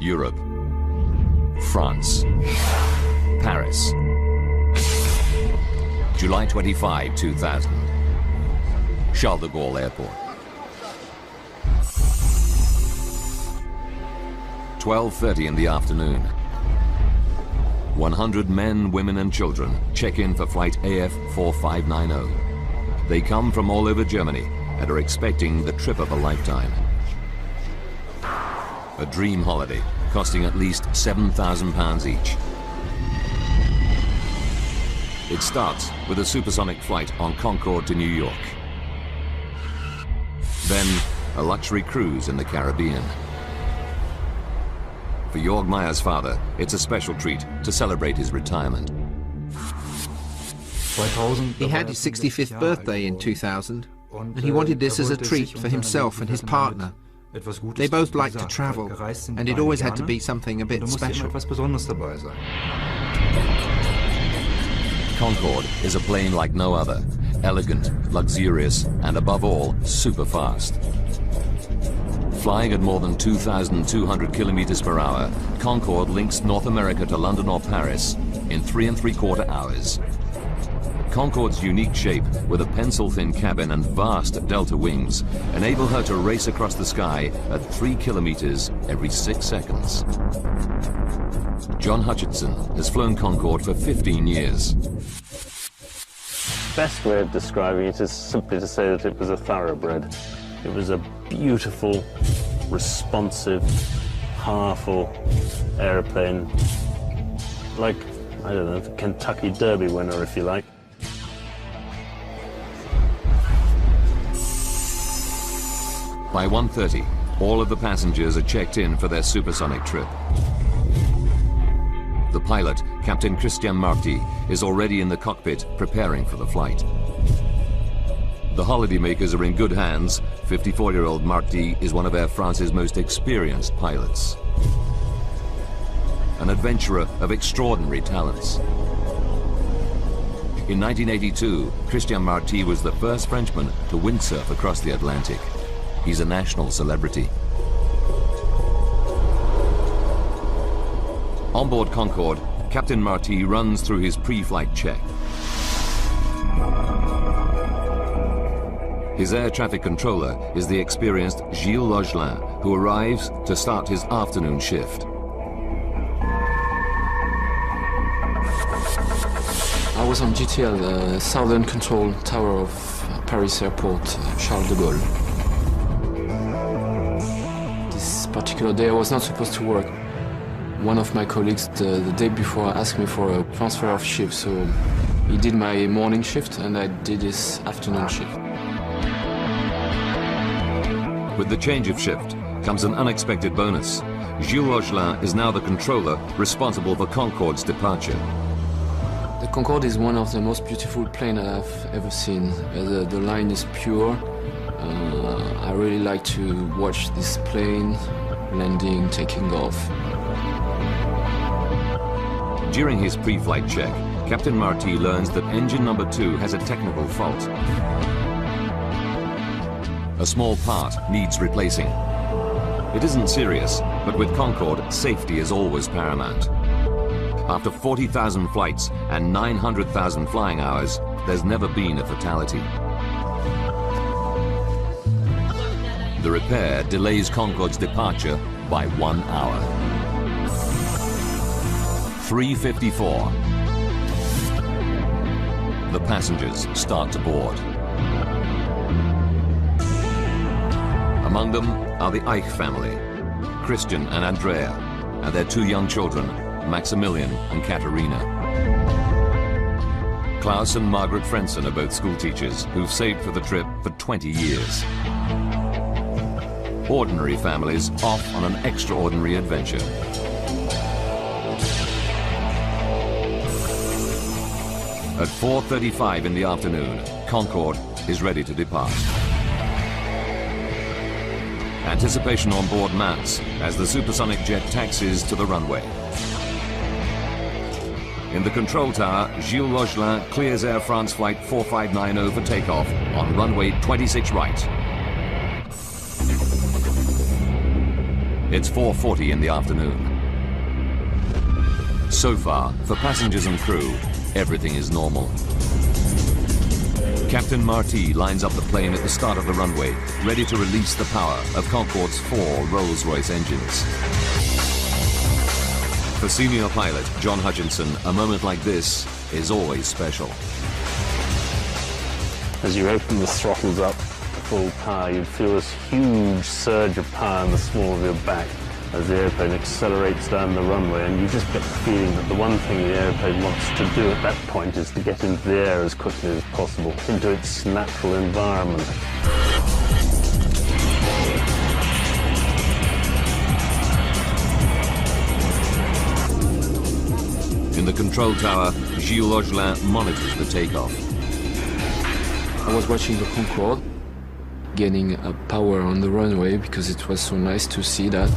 Europe, France, Paris, July 25, 2000, Charles de Gaulle Airport. 12:30 in the afternoon. 100 men, women and children check in for flight AF 4590. They come from all over Germany and are expecting the trip of a lifetime. A dream holiday costing at least £7,000 each. It starts with a supersonic flight on Concorde to New York. Then a luxury cruise in the Caribbean. For Jörg Meyer's father, it's a special treat to celebrate his retirement. He had his 65th birthday in 2000, and he wanted this as a treat for himself and his partner. They both liked to travel, and it always had to be something a bit special. Concorde is a plane like no other, elegant, luxurious, and above all, super fast. Flying at more than 2,200 kilometers per hour, Concorde links North America to London or Paris in 3 3/4 hours. Concorde's unique shape, with a pencil-thin cabin and vast delta wings, enable her to race across the sky at 3 kilometers every 6 seconds. John Hutchinson has flown Concorde for 15 years. Best way of describing it is simply to say that it was a thoroughbred. It was a beautiful, responsive, powerful airplane, like, I don't know, the Kentucky Derby winner, if you like. By 1:30, all of the passengers are checked in for their supersonic trip. The pilot, Captain Christian Marty, is already in the cockpit preparing for the flight. The holidaymakers are in good hands. 54-year-old Marty is one of Air France's most experienced pilots. An adventurer of extraordinary talents. In 1982, Christian Marty was the first Frenchman to windsurf across the Atlantic. He's a national celebrity. On board Concorde, Captain Marty runs through his pre-flight check. His air traffic controller is the experienced Gilles Logelin, who arrives to start his afternoon shift. I was on GTL, the Southern Control Tower of Paris Airport, Charles de Gaulle. This particular day I was not supposed to work. One of my colleagues the day before asked me for a transfer of shift, so he did my morning shift and I did his afternoon shift. With the change of shift comes an unexpected bonus. Gilles Logelin is now the controller responsible for Concorde's departure. The Concorde is one of the most beautiful planes I've ever seen. The line is pure. I really like to watch this plane landing, taking off. During his pre-flight check, Captain Marty learns that engine number 2 has a technical fault. A small part needs replacing. It isn't serious, but with Concorde, safety is always paramount. After 40,000 flights and 900,000 flying hours, there's never been a fatality. The repair delays Concorde's departure by 1 hour. 3:54. The passengers start to board. Among them are the Eich family, Christian and Andrea, and their 2 young children, Maximilian and Katerina. Klaus and Margaret Frenson are both school teachers who've saved for the trip for 20 years. Ordinary families off on an extraordinary adventure. At 4:35 in the afternoon, Concorde is ready to depart. Anticipation on board mounts as the supersonic jet taxis to the runway. In the control tower, Gilles Logelin clears Air France flight 4590 for takeoff on runway 26 right. It's 4:40 in the afternoon. So far, for passengers and crew, everything is normal. Captain Marty lines up the plane at the start of the runway, ready to release the power of Concorde's 4 Rolls-Royce engines. For senior pilot John Hutchinson, a moment like this is always special. As you open the throttles up full power, you'd feel this huge surge of power in the small of your back as the airplane accelerates down the runway, and you just get the feeling that the one thing the airplane wants to do at that point is to get into the air as quickly as possible, into its natural environment. In the control tower, Gilles Augelin monitors the takeoff. I was watching the Concorde gaining power on the runway because it was so nice to see that.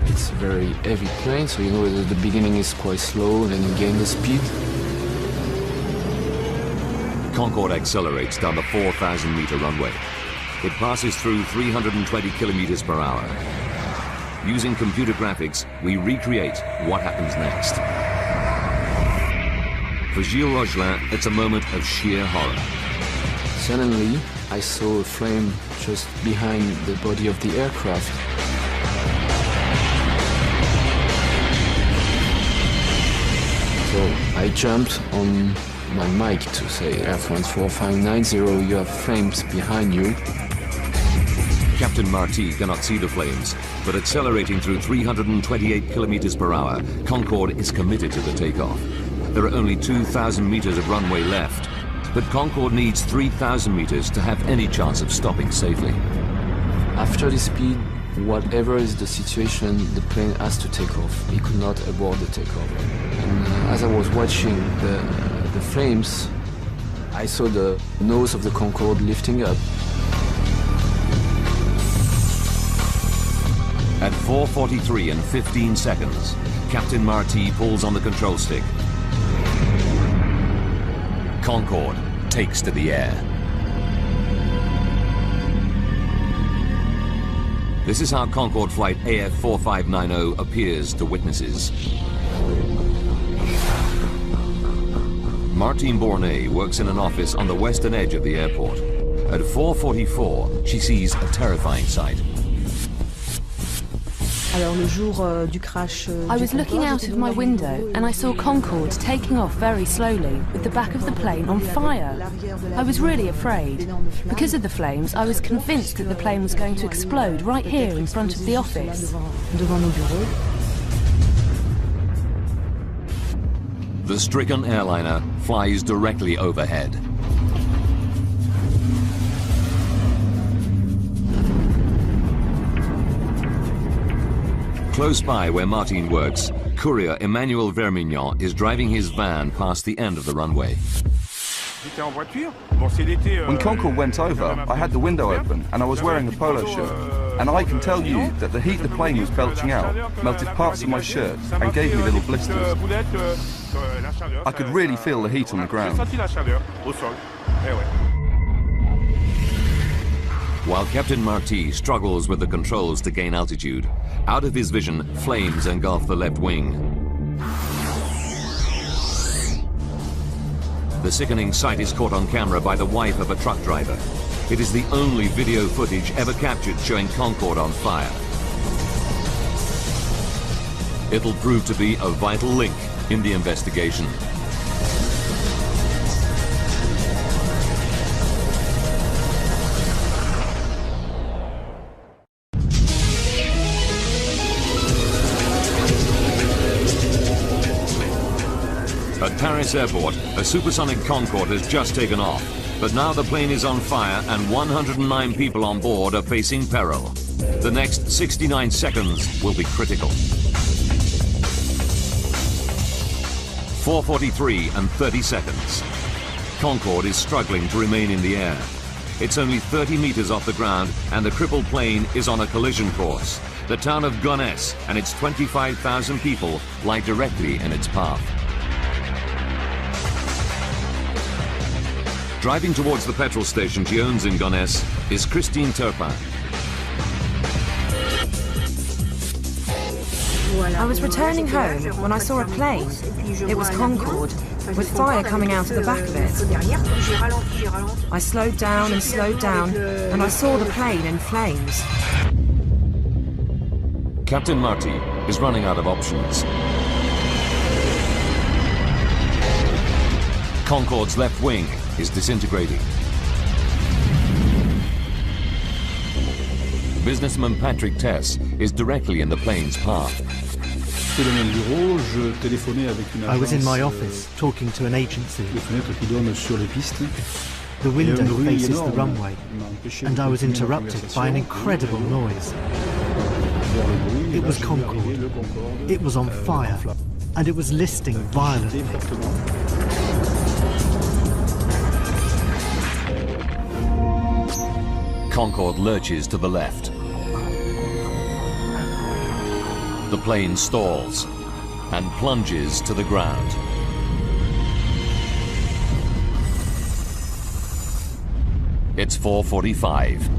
It's a very heavy plane, so you know that the beginning is quite slow and then you gain the speed. Concorde accelerates down the 4,000-meter runway. It passes through 320 kilometers per hour. Using computer graphics, we recreate what happens next. For Gilles Augelin, it's a moment of sheer horror. Suddenly, I saw a flame just behind the body of the aircraft. So I jumped on my mic to say, Air France 4590, you have flames behind you. Captain Marty cannot see the flames, but accelerating through 328 kilometers per hour, Concorde is committed to the takeoff. There are only 2,000 meters of runway left, but Concorde needs 3,000 meters to have any chance of stopping safely. After the speed, whatever is the situation, the plane has to take off. He could not abort the takeoff. And as I was watching the flames, I saw the nose of the Concorde lifting up. At 4:43 and 15 seconds, Captain Marty pulls on the control stick. Concorde takes to the air. This is how Concorde flight AF 4590 appears to witnesses. Martine Bournet works in an office on the western edge of the airport. At 4:44, she sees a terrifying sight. I was looking out of my window and I saw Concorde taking off very slowly with the back of the plane on fire. I was really afraid. Because of the flames, I was convinced that the plane was going to explode right here in front of the office. The stricken airliner flies directly overhead. Close by where Martine works, courier Emmanuel Vermignon is driving his van past the end of the runway. When Concorde went over, I had the window open and I was wearing a polo shirt. And I can tell you that the heat the plane was belching out melted parts of my shirt and gave me little blisters. I could really feel the heat on the ground. While Captain Marty struggles with the controls to gain altitude, out of his vision, flames engulf the left wing. The sickening sight is caught on camera by the wife of a truck driver. It is the only video footage ever captured showing Concorde on fire. It'll prove to be a vital link in the investigation. At Paris Airport, a supersonic Concorde has just taken off, but now the plane is on fire and 109 people on board are facing peril. The next 69 seconds will be critical. 4:43 and 30 seconds. Concorde is struggling to remain in the air. It's only 30 meters off the ground and the crippled plane is on a collision course. The town of Gonesse and its 25,000 people lie directly in its path. Driving towards the petrol station she owns in Gonesse is Christine Turpin. I was returning home when I saw a plane. It was Concorde, with fire coming out of the back of it. I slowed down, and I saw the plane in flames. Captain Marty is running out of options. Concorde's left wing is disintegrating. Businessman Patrick Tess is directly in the plane's path. I was in my office talking to an agency. The window faces the runway, and I was interrupted by an incredible noise. It was Concorde. It was on fire, and it was listing violently. Concorde lurches to the left. The plane stalls and plunges to the ground. It's 4:45.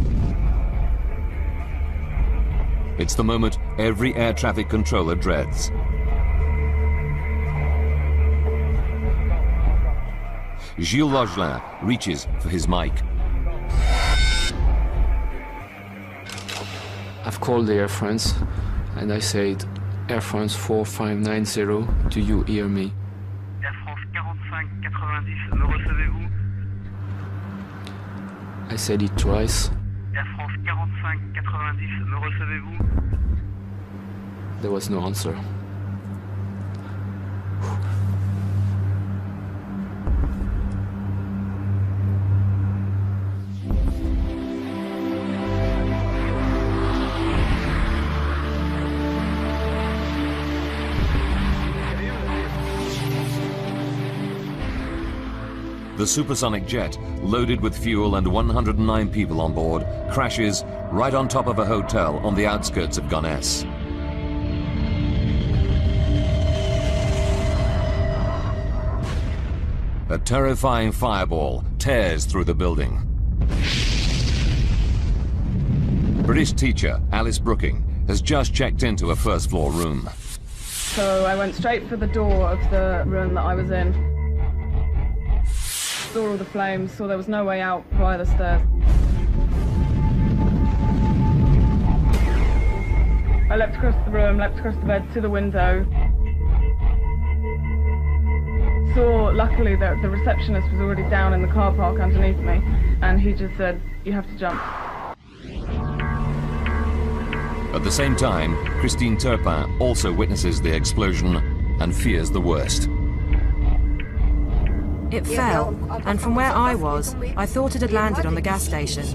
It's the moment every air traffic controller dreads. Gilles Logelin reaches for his mic. I've called the Air France and I said, Air France 4590, do you hear me? Air France 4590, me recevez-vous? I said it twice. Air France 4590, me recevez-vous? There was no answer. The supersonic jet, loaded with fuel and 109 people on board, crashes right on top of a hotel on the outskirts of Gonesse. A terrifying fireball tears through the building. British teacher Alice Brooking has just checked into a first-floor room. So I went straight for the door of the room that I was in. Saw all the flames, saw there was no way out via the stairs. I leapt across the room, leapt across the bed to the window. Saw, luckily, that the receptionist was already down in the car park underneath me, and he just said, "You have to jump." At the same time, Christine Turpin also witnesses the explosion and fears the worst. It fell, and from where I was, I thought it had landed on the gas station.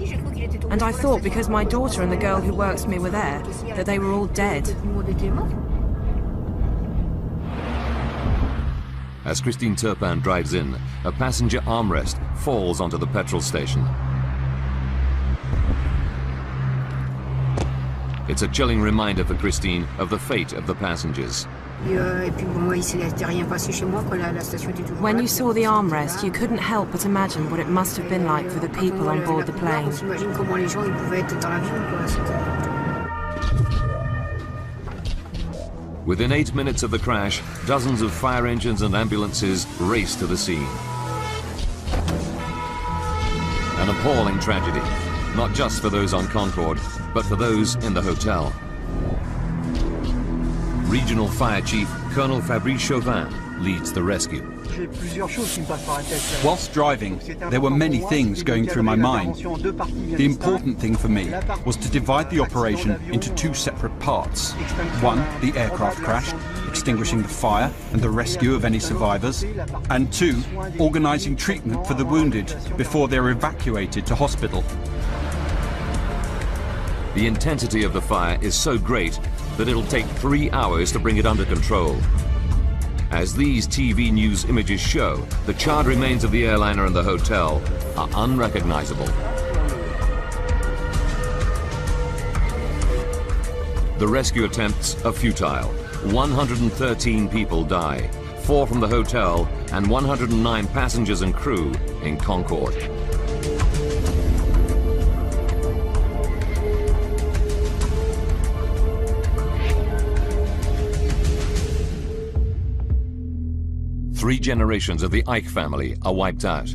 And I thought because my daughter and the girl who works for me were there, that they were all dead. As Christine Turpin drives in, a passenger armrest falls onto the petrol station. It's a chilling reminder for Christine of the fate of the passengers. When you saw the armrest, you couldn't help but imagine what it must have been like for the people on board the plane. Within 8 minutes of the crash, dozens of fire engines and ambulances race to the scene. An appalling tragedy, not just for those on Concorde, but for those in the hotel. Regional Fire Chief Colonel Fabrice Chauvin leads the rescue. Whilst driving, there were many things going through my mind. The important thing for me was to divide the operation into two separate parts. One, the aircraft crash, extinguishing the fire and the rescue of any survivors. And two, organising treatment for the wounded before they're evacuated to hospital. The intensity of the fire is so great that it'll take 3 hours to bring it under control. As these TV news images show, the charred remains of the airliner and the hotel are unrecognizable. The rescue attempts are futile. 113 people die, 4 from the hotel and 109 passengers and crew in Concorde. 3 generations of the Ike family are wiped out.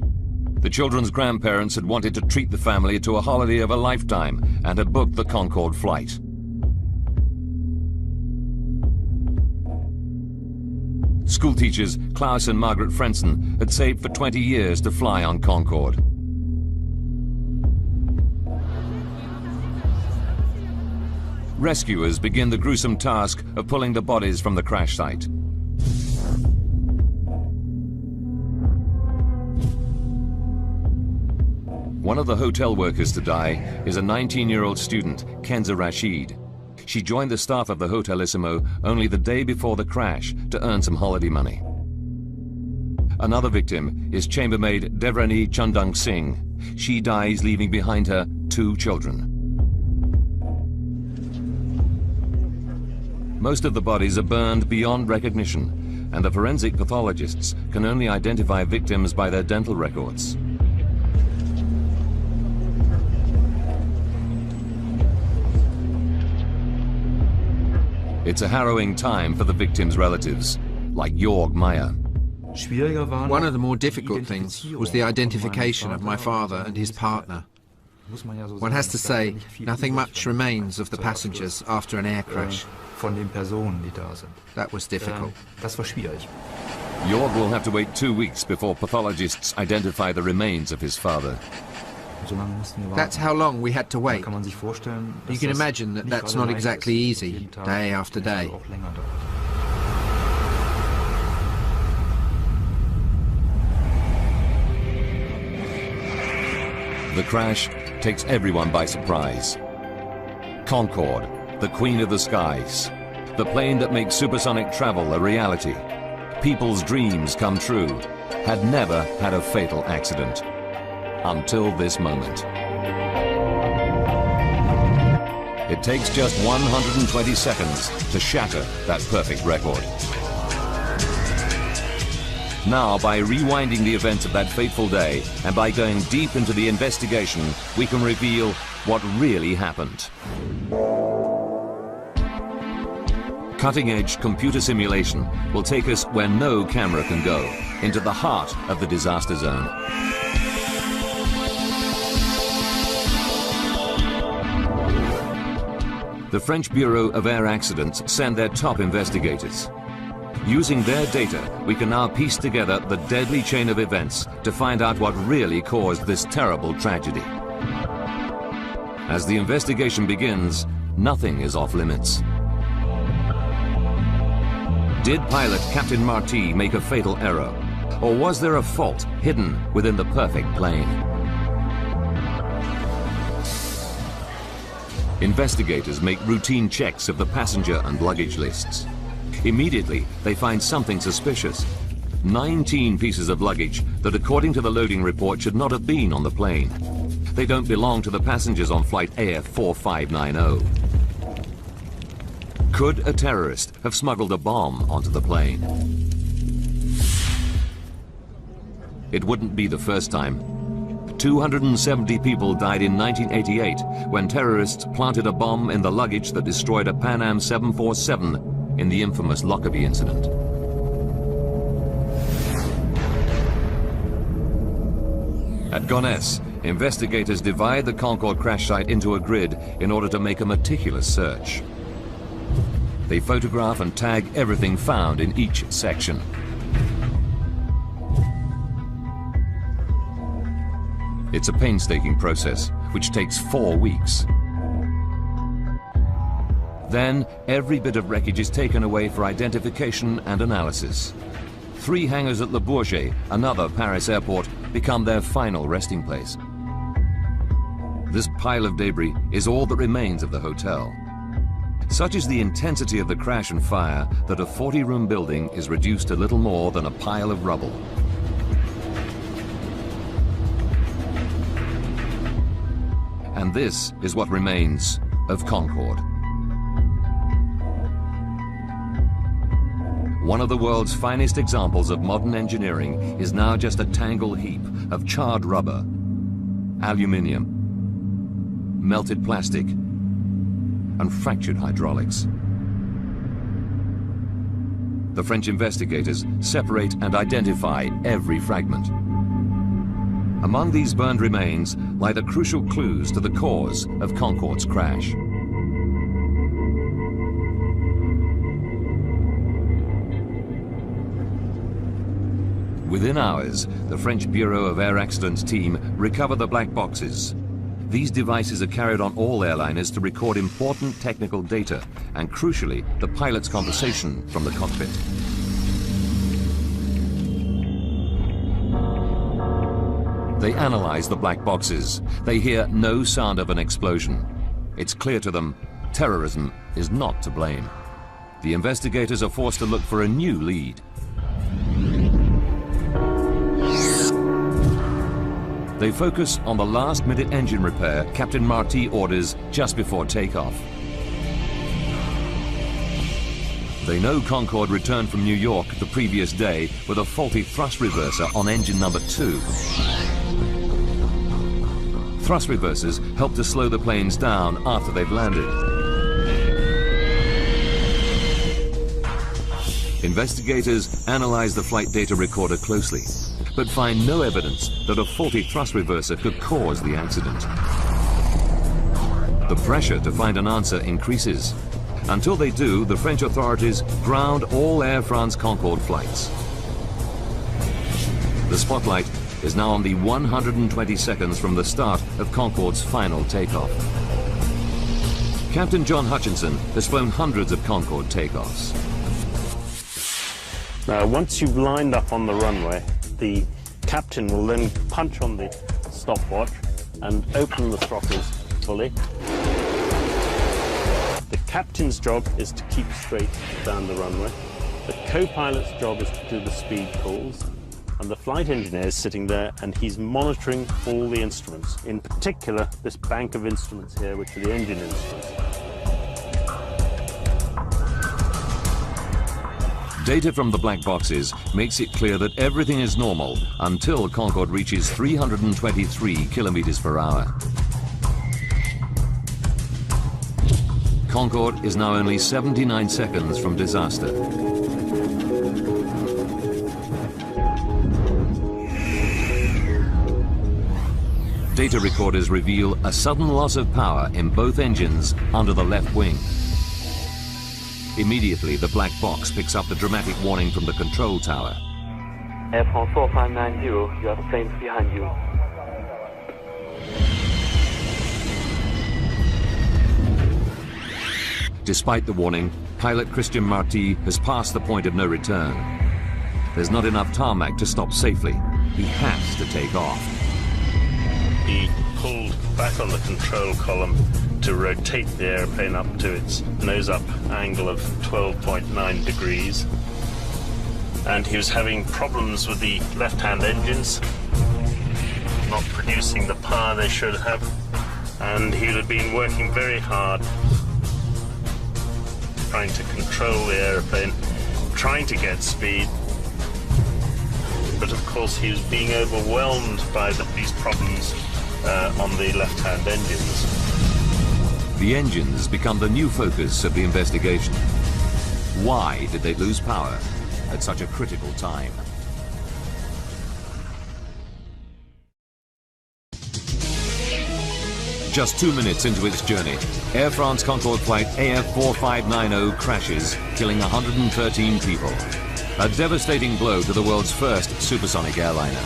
The children's grandparents had wanted to treat the family to a holiday of a lifetime and had booked the Concorde flight. Schoolteachers Klaus and Margaret Frenson had saved for 20 years to fly on Concorde. Rescuers begin the gruesome task of pulling the bodies from the crash site. One of the hotel workers to die is a 19-year-old student, Kenza Rashid. She joined the staff of the Hotelissimo only the day before the crash to earn some holiday money. Another victim is chambermaid Devrani Chandang Singh. She dies leaving behind her 2 children. Most of the bodies are burned beyond recognition, and the forensic pathologists can only identify victims by their dental records. It's a harrowing time for the victims' relatives, like Jorg Meyer. One of the more difficult things was the identification of my father and his partner. One has to say, nothing much remains of the passengers after an air crash. That was difficult. Jorg will have to wait 2 weeks before pathologists identify the remains of his father. That's how long we had to wait. You can imagine that that's not exactly easy, day after day. The crash takes everyone by surprise. Concorde, the queen of the skies, the plane that makes supersonic travel a reality, people's dreams come true, had never had a fatal accident. Until this moment. It takes just 120 seconds to shatter that perfect record. Now, by rewinding the events of that fateful day and by going deep into the investigation, we can reveal what really happened. Cutting-edge computer simulation will take us where no camera can go, into the heart of the disaster zone. The French Bureau of Air Accidents send their top investigators. Using their data, we can now piece together the deadly chain of events to find out what really caused this terrible tragedy. As the investigation begins, nothing is off limits. Did pilot Captain Marty make a fatal error? Or was there a fault hidden within the perfect plane? Investigators make routine checks of the passenger and luggage lists. Immediately, they find something suspicious. 19 pieces of luggage that, according to the loading report, should not have been on the plane. They don't belong to the passengers on flight AF 4590. Could a terrorist have smuggled a bomb onto the plane? It wouldn't be the first time. 270 people died in 1988 when terrorists planted a bomb in the luggage that destroyed a Pan Am 747 in the infamous Lockerbie incident. At Gonesse, investigators divide the Concorde crash site into a grid in order to make a meticulous search. They photograph and tag everything found in each section. It's a painstaking process, which takes 4 weeks. Then, every bit of wreckage is taken away for identification and analysis. 3 hangars at Le Bourget, another Paris airport, become their final resting place. This pile of debris is all that remains of the hotel. Such is the intensity of the crash and fire that a 40-room building is reduced to little more than a pile of rubble. And this is what remains of Concorde. One of the world's finest examples of modern engineering is now just a tangled heap of charred rubber, aluminium, melted plastic, and fractured hydraulics. The French investigators separate and identify every fragment. Among these burned remains lie the crucial clues to the cause of Concorde's crash. Within hours, the French Bureau of Air Accidents team recover the black boxes. These devices are carried on all airliners to record important technical data and, crucially, the pilot's conversation from the cockpit. They analyze the black boxes. They hear no sound of an explosion. It's clear to them terrorism is not to blame. The investigators are forced to look for a new lead. They focus on the last-minute engine repair Captain Marty orders just before takeoff. They know Concorde returned from New York the previous day with a faulty thrust reverser on engine number 2. Thrust reversers help to slow the planes down after they've landed. Investigators analyze the flight data recorder closely, but find no evidence that a faulty thrust reverser could cause the accident. The pressure to find an answer increases. Until they do, the French authorities ground all Air France Concorde flights. The spotlight is now on the 120 seconds from the start of Concorde's final takeoff. Captain John Hutchinson has flown hundreds of Concorde takeoffs. Now, once you've lined up on the runway, the captain will then punch on the stopwatch and open the throttles fully. The captain's job is to keep straight down the runway. The co-pilot's job is to do the speed calls. And the flight engineer is sitting there and he's monitoring all the instruments. In particular, this bank of instruments here, which are the engine instruments. Data from the black boxes makes it clear that everything is normal until Concorde reaches 323 kilometers per hour. Concorde is now only 79 seconds from disaster. Data recorders reveal a sudden loss of power in both engines under the left wing. Immediately, the black box picks up the dramatic warning from the control tower. Air France 4590, you have planes behind you. Despite the warning, pilot Christian Marty has passed the point of no return. There's not enough tarmac to stop safely. He has to take off. He pulled back on the control column to rotate the airplane up to its nose-up angle of 12.9 degrees. And he was having problems with the left-hand engines, not producing the power they should have. And he had been working very hard, trying to control the airplane, trying to get speed. But of course he was being overwhelmed by these problems on the left-hand engines. The engines become the new focus of the investigation. Why did they lose power at such a critical time? Just 2 minutes into its journey, Air France Concorde flight AF 4590 crashes, killing 113 people. A devastating blow to the world's first supersonic airliner.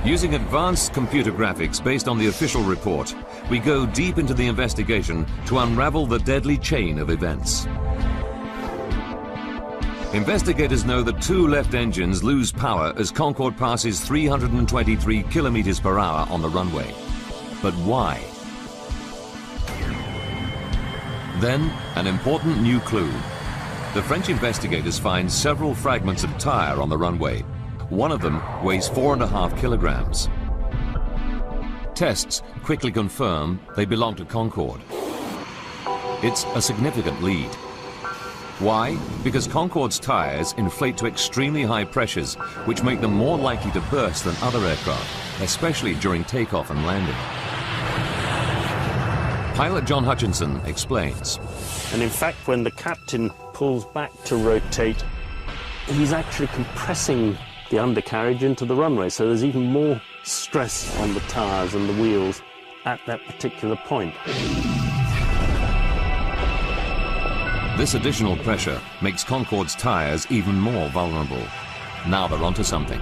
Using advanced computer graphics based on the official report, we go deep into the investigation to unravel the deadly chain of events. Investigators know that 2 left engines lose power as Concorde passes 323 kilometers per hour on the runway. But why? Then, an important new clue. The French investigators find several fragments of tire on the runway. One of them weighs 4.5 kilograms. Tests quickly confirm they belong to Concorde. It's a significant lead. Why? Because Concorde's tires inflate to extremely high pressures, which make them more likely to burst than other aircraft, especially during takeoff and landing. Pilot John Hutchinson explains. And in fact, when the captain pulls back to rotate, he's actually compressing the undercarriage into the runway, so there's even more stress on the tyres and the wheels at that particular point. This additional pressure makes Concorde's tyres even more vulnerable. Now they're onto something.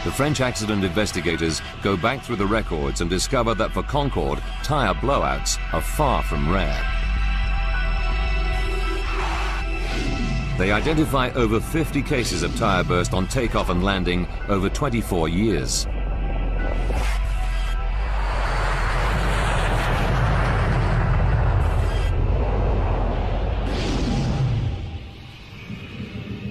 The French accident investigators go back through the records and discover that for Concorde, tyre blowouts are far from rare. They identify over 50 cases of tyre burst on takeoff and landing over 24 years.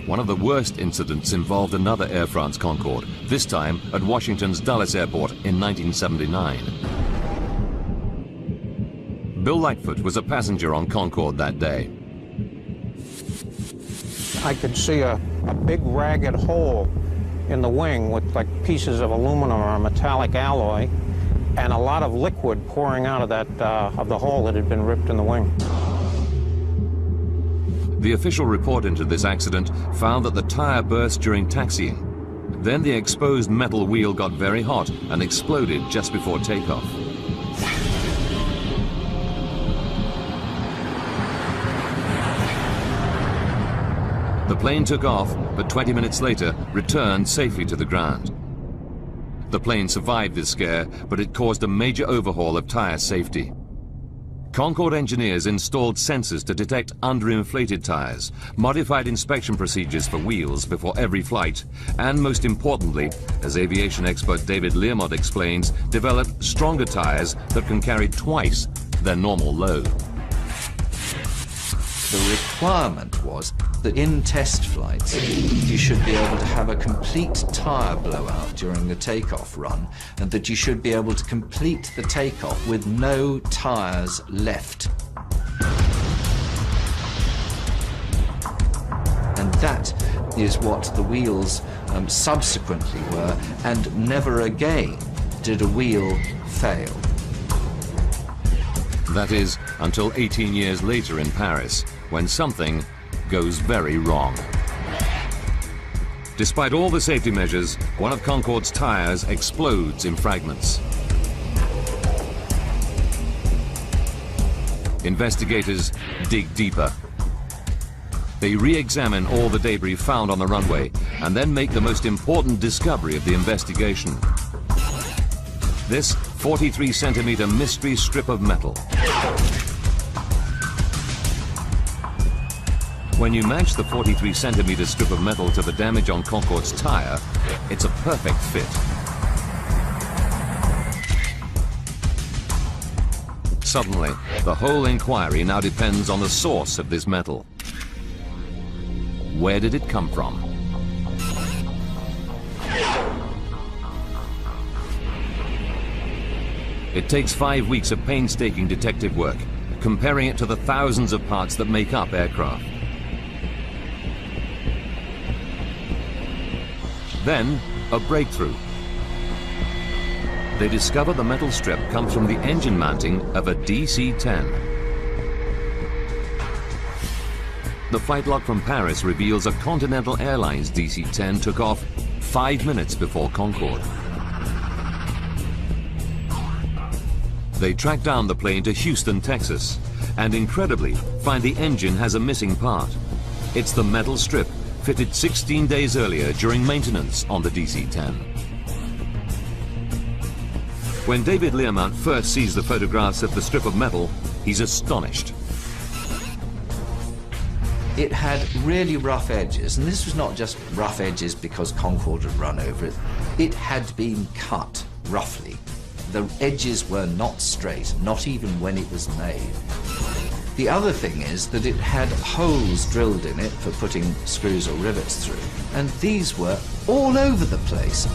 One of the worst incidents involved another Air France Concorde, this time at Washington's Dulles Airport in 1979. Bill Lightfoot was a passenger on Concorde that day. I could see a big ragged hole in the wing with like pieces of aluminum or metallic alloy and a lot of liquid pouring out of that of the hole that had been ripped in the wing. The official report into this accident found that the tyre burst during taxiing. Then the exposed metal wheel got very hot and exploded just before takeoff. The plane took off, but 20 minutes later returned safely to the ground. The plane survived this scare, but it caused a major overhaul of tyre safety. Concorde engineers installed sensors to detect underinflated tyres, modified inspection procedures for wheels before every flight, and most importantly, as aviation expert David Learmont explains, developed stronger tyres that can carry twice their normal load. The requirement was that in test flights, you should be able to have a complete tyre blowout during the takeoff run, and that you should be able to complete the takeoff with no tyres left. And that is what the wheels subsequently were, and never again did a wheel fail. That is, until 18 years later in Paris, when something goes very wrong. Despite all the safety measures, one of Concorde's tyres explodes in fragments. Investigators dig deeper. They re-examine all the debris found on the runway and then make the most important discovery of the investigation. This 43-centimeter mystery strip of metal. When you match the 43-centimeter strip of metal to the damage on Concorde's tyre, it's a perfect fit. Suddenly, the whole inquiry now depends on the source of this metal. Where did it come from? It takes 5 weeks of painstaking detective work, comparing it to the thousands of parts that make up aircraft. Then, a breakthrough. They discover the metal strip comes from the engine mounting of a DC-10. The flight log from Paris reveals a Continental Airlines DC-10 took off 5 minutes before Concorde. They track down the plane to Houston, Texas, and incredibly find the engine has a missing part. It's the metal strip fitted 16 days earlier during maintenance on the DC-10. When David Learmont first sees the photographs of the strip of metal, he's astonished. It had really rough edges, and this was not just rough edges because Concorde had run over it. It had been cut roughly. The edges were not straight, not even when it was made. The other thing is that it had holes drilled in it for putting screws or rivets through, and these were all over the place.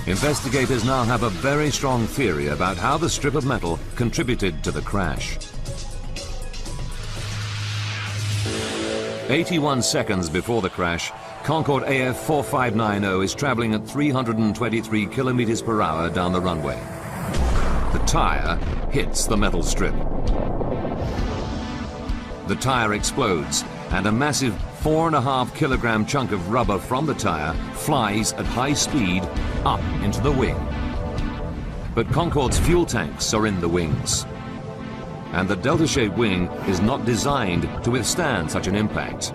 Investigators now have a very strong theory about how the strip of metal contributed to the crash. 81 seconds before the crash, Concorde AF 4590 is traveling at 323 kilometers per hour down the runway. the tire hits the metal strip. The tire explodes, and a massive 4.5 kilogram chunk of rubber from the tire flies at high speed up into the wing. But Concorde's fuel tanks are in the wings, and the delta-shaped wing is not designed to withstand such an impact.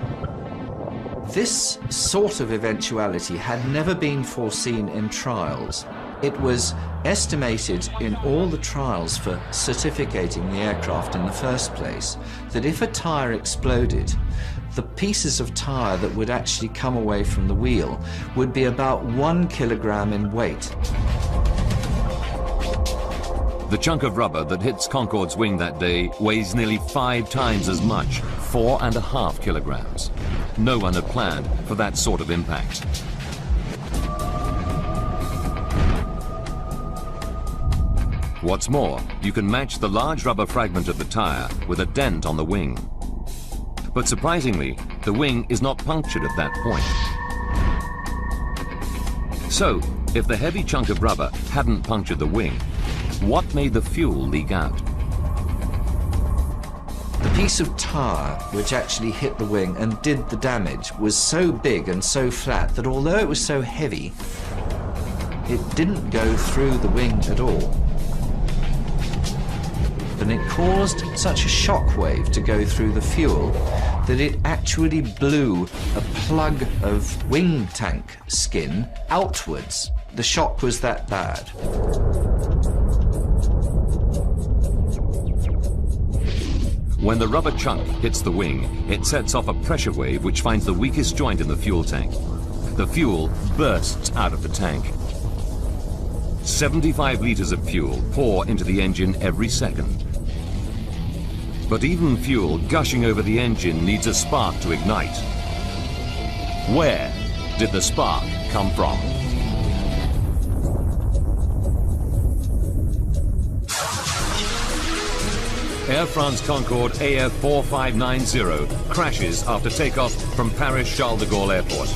This sort of eventuality had never been foreseen in trials. It was estimated in all the trials for certificating the aircraft in the first place that if a tire exploded, the pieces of tire that would actually come away from the wheel would be about 1 kilogram in weight. The chunk of rubber that hits Concorde's wing that day weighs nearly 5 times as much, 4.5 kilograms. No one had planned for that sort of impact. What's more, you can match the large rubber fragment of the tire with a dent on the wing. But surprisingly, the wing is not punctured at that point. So, if the heavy chunk of rubber hadn't punctured the wing, what made the fuel leak out? The piece of tire which actually hit the wing and did the damage was so big and so flat that although it was so heavy, it didn't go through the wing at all. And it caused such a shock wave to go through the fuel that it actually blew a plug of wing tank skin outwards. The shock was that bad. When the rubber chunk hits the wing, it sets off a pressure wave which finds the weakest joint in the fuel tank. The fuel bursts out of the tank. 75 liters of fuel pour into the engine every second. But even fuel gushing over the engine needs a spark to ignite. Where did the spark come from? Air France Concorde AF 4590 crashes after takeoff from Paris Charles de Gaulle Airport.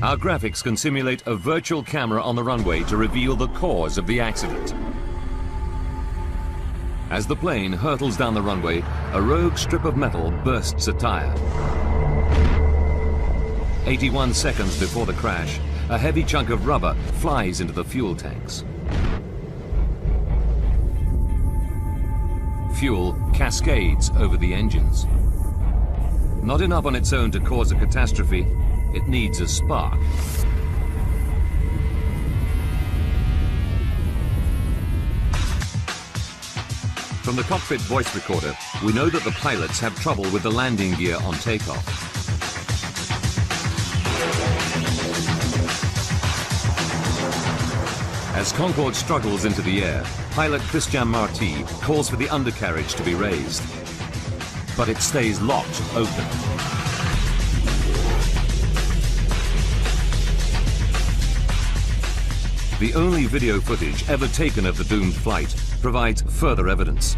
Our graphics can simulate a virtual camera on the runway to reveal the cause of the accident. As the plane hurtles down the runway, a rogue strip of metal bursts a tire. 81 seconds before the crash, a heavy chunk of rubber flies into the fuel tanks. Fuel cascades over the engines. Not enough on its own to cause a catastrophe, it needs a spark. From the cockpit voice recorder, we know that the pilots have trouble with the landing gear on takeoff. As Concorde struggles into the air, pilot Christian Marty calls for the undercarriage to be raised. But it stays locked open. The only video footage ever taken of the doomed flight provides further evidence.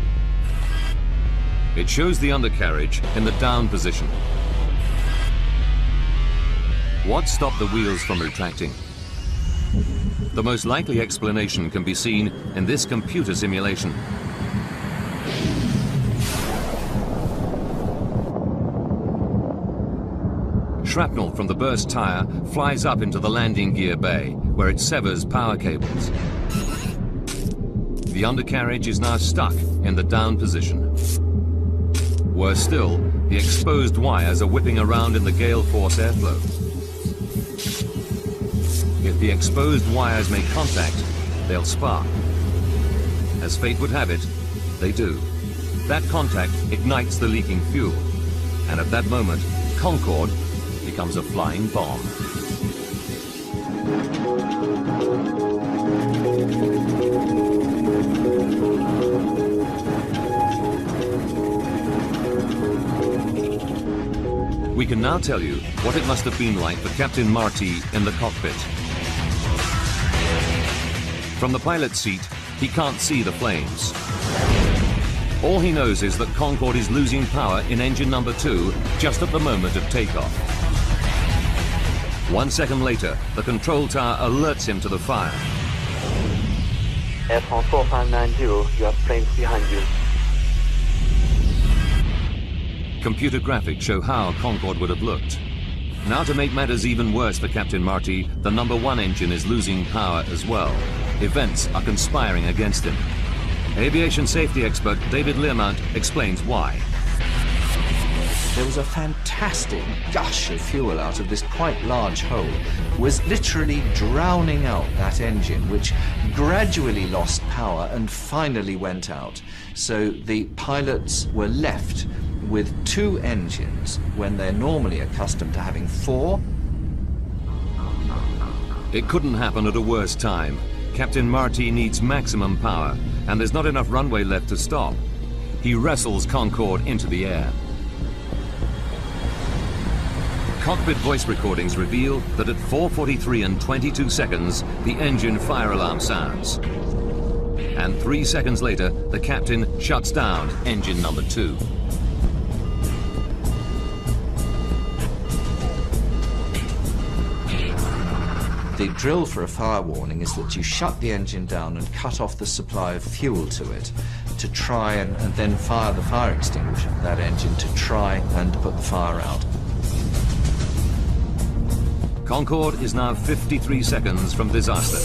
It shows the undercarriage in the down position. What stopped the wheels from retracting? The most likely explanation can be seen in this computer simulation. Shrapnel from the burst tire flies up into the landing gear bay, where it severs power cables. The undercarriage is now stuck in the down position. Worse still, the exposed wires are whipping around in the gale force airflow. If the exposed wires make contact, they'll spark. As fate would have it, they do. That contact ignites the leaking fuel, and at that moment, Concorde becomes a flying bomb. We can now tell you what it must have been like for Captain Marty in the cockpit. From the pilot's seat, he can't see the flames. All he knows is that Concorde is losing power in engine number 2 just at the moment of takeoff. 1 second later, the control tower alerts him to the fire. Air France 4590, you have planes behind you. Computer graphics show how Concorde would have looked. Now, to make matters even worse for Captain Marty, the number 1 engine is losing power as well. Events are conspiring against him. Aviation safety expert David Learmount explains why. There was a fantastic gush of fuel out of this quite large hole, was literally drowning out that engine, which gradually lost power and finally went out. So the pilots were left with 2 engines when they're normally accustomed to having 4. It couldn't happen at a worse time. Captain Marty needs maximum power, and there's not enough runway left to stop. He wrestles Concorde into the air. Cockpit voice recordings reveal that at 4:43 and 22 seconds, the engine fire alarm sounds. And 3 seconds later, the captain shuts down engine number 2. The drill for a fire warning is that you shut the engine down and cut off the supply of fuel to it to try and then fire the fire extinguisher for that engine to try and put the fire out. Concorde is now 53 seconds from disaster.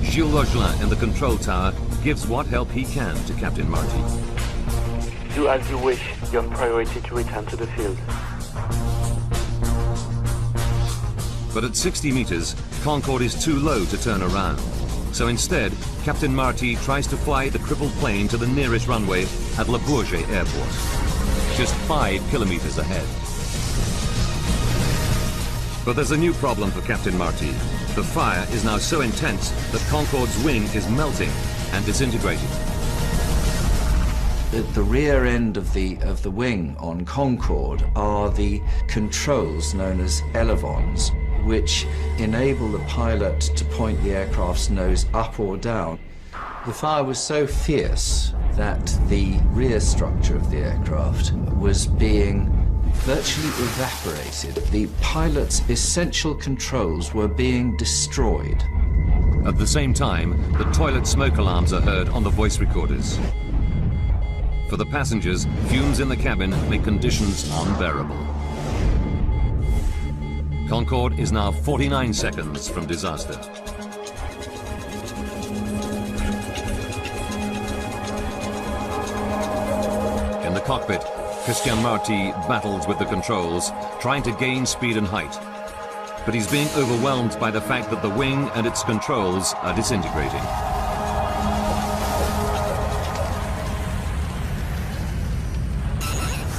Gilles Rogelin in the control tower gives what help he can to Captain Marty. Do as you wish. You have priority to return to the field. But at 60 meters, Concorde is too low to turn around. So instead, Captain Marty tries to fly the crippled plane to the nearest runway at Le Bourget Airport, just 5 kilometers ahead. But there's a new problem for Captain Marty. The fire is now so intense that Concorde's wing is melting and disintegrating. At the rear end of the wing on Concorde are the controls known as elevons, which enable the pilot to point the aircraft's nose up or down. The fire was so fierce that the rear structure of the aircraft was being virtually evaporated. The pilot's essential controls were being destroyed. At the same time, the toilet smoke alarms are heard on the voice recorders. For the passengers, fumes in the cabin make conditions unbearable. Concorde is now 49 seconds from disaster. In the cockpit, Christian Marty battles with the controls, trying to gain speed and height. But he's being overwhelmed by the fact that the wing and its controls are disintegrating.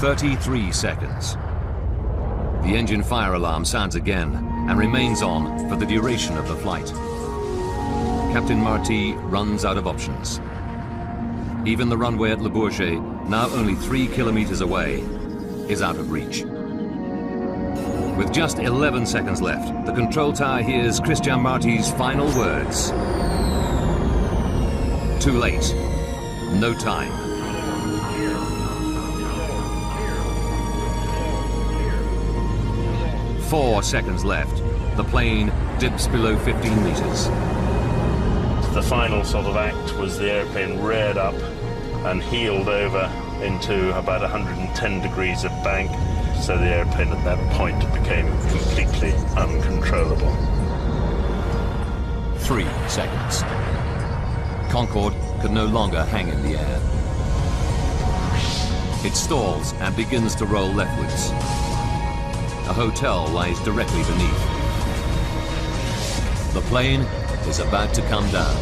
"33 seconds. The engine fire alarm sounds again and remains on for the duration of the flight. Captain Marty runs out of options. Even the runway at Le Bourget, now only 3 kilometers away, is out of reach. With just 11 seconds left, the control tower hears Christian Marty's final words. Too late. No time. "4 seconds left. The plane dips below 15 meters. The final sort of act was the airplane reared up and heeled over into about 110 degrees of bank, so the airplane at that point became completely uncontrollable. 3 seconds. Concorde could no longer hang in the air. It stalls and begins to roll leftwards. A hotel lies directly beneath. The plane is about to come down.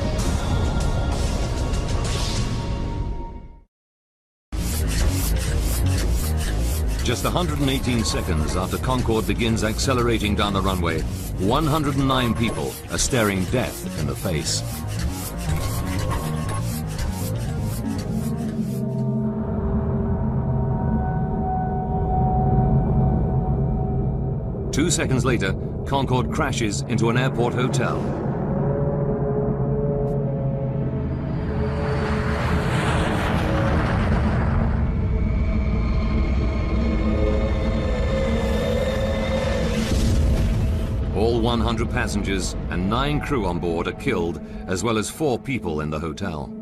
Just 118 seconds after Concorde begins accelerating down the runway, 109 people are staring death in the face. Two seconds later, Concorde crashes into an airport hotel. All 100 passengers and 9 crew on board are killed, as well as 4 people in the hotel.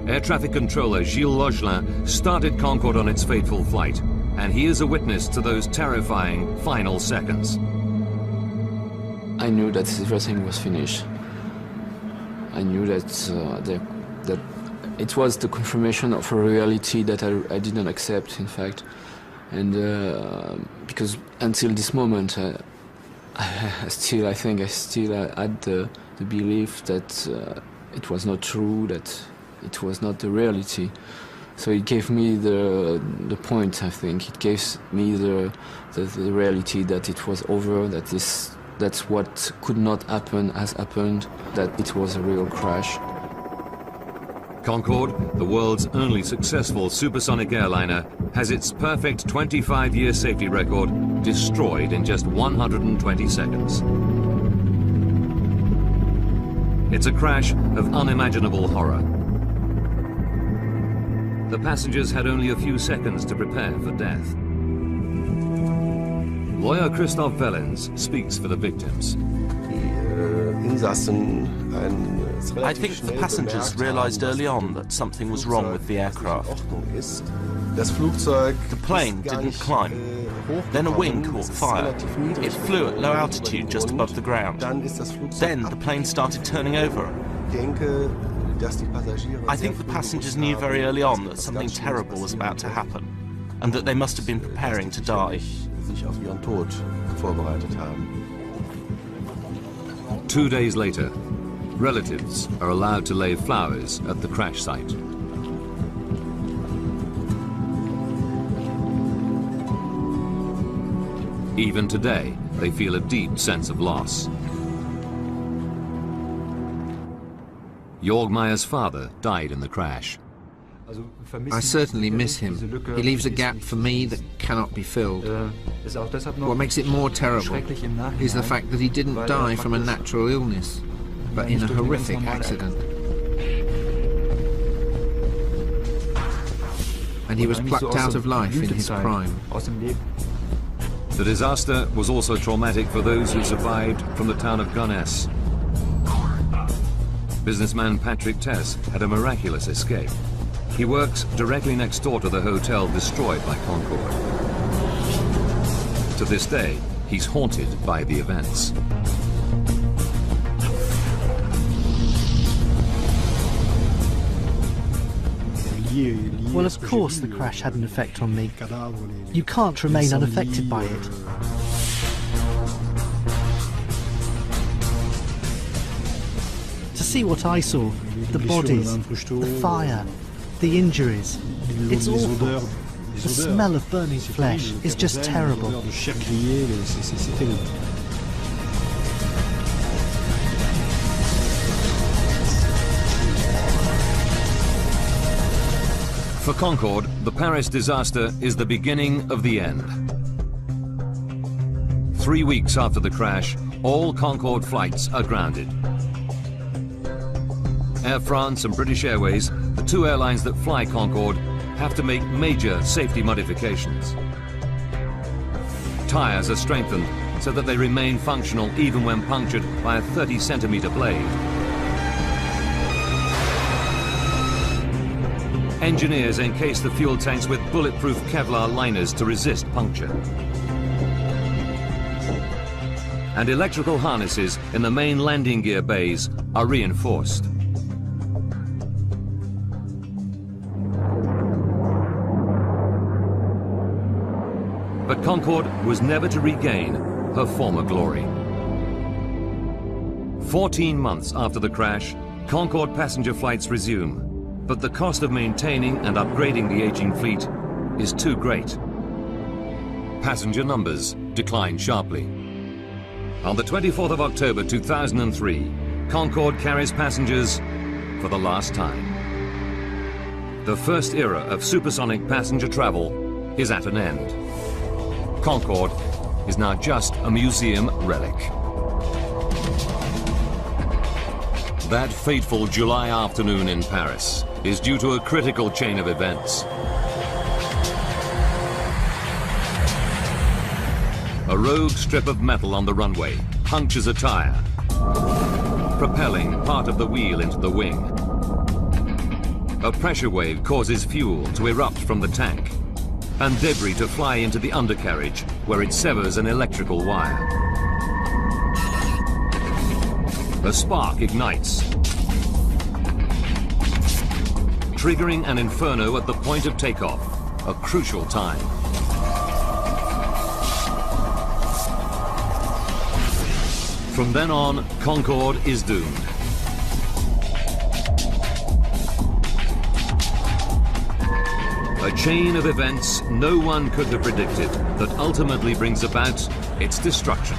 Air traffic controller Gilles Logelin started Concorde on its fateful flight, and he is a witness to those terrifying final seconds. I knew that everything was finished. I knew that that it was the confirmation of a reality that I didn't accept, in fact. And because until this moment, I still had the belief that it was not true, that it was not the reality. So it gave me the point, I think. It gave me the reality that it was over, that's what could not happen has happened, that it was a real crash. Concorde, the world's only successful supersonic airliner, has its perfect 25-year safety record destroyed in just 120 seconds. It's a crash of unimaginable horror. The passengers had only a few seconds to prepare for death. Lawyer Christoph Wellens speaks for the victims. I think the passengers realized early on that something was wrong with the aircraft. The plane didn't climb. Then a wing caught fire. It flew at low altitude just above the ground. Then the plane started turning over. I think the passengers knew very early on that something terrible was about to happen, and that they must have been preparing to die. 2 days later, relatives are allowed to lay flowers at the crash site. Even today, they feel a deep sense of loss. Jörg Meyer's father died in the crash. I certainly miss him. He leaves a gap for me that cannot be filled. What makes it more terrible is the fact that he didn't die from a natural illness, but in a horrific accident. And he was plucked out of life in his prime. The disaster was also traumatic for those who survived from the town of Gonesse. Businessman Patrick Tess had a miraculous escape. He works directly next door to the hotel destroyed by Concorde. To this day, he's haunted by the events. Well, of course the crash had an effect on me. You can't remain unaffected by it. To see what I saw, the bodies, the fire, the injuries, it's awful. The smell of burning flesh is just terrible. For Concorde, the Paris disaster is the beginning of the end. 3 weeks after the crash, all Concorde flights are grounded. Air France and British Airways, the 2 airlines that fly Concorde, have to make major safety modifications. Tires are strengthened so that they remain functional even when punctured by a 30-centimeter blade. Engineers encase the fuel tanks with bulletproof Kevlar liners to resist puncture. And electrical harnesses in the main landing gear bays are reinforced. But Concorde was never to regain her former glory. 14 months after the crash, Concorde passenger flights resume, but the cost of maintaining and upgrading the aging fleet is too great. Passenger numbers decline sharply. On the 24th of October 2003, Concorde carries passengers for the last time. The first era of supersonic passenger travel is at an end. Concorde is now just a museum relic. That fateful July afternoon in Paris is due to a critical chain of events. A rogue strip of metal on the runway punctures a tire, propelling part of the wheel into the wing. A pressure wave causes fuel to erupt from the tank and debris to fly into the undercarriage, where it severs an electrical wire. A spark ignites, triggering an inferno at the point of takeoff, a crucial time. From then on, Concorde is doomed. A chain of events no one could have predicted that ultimately brings about its destruction.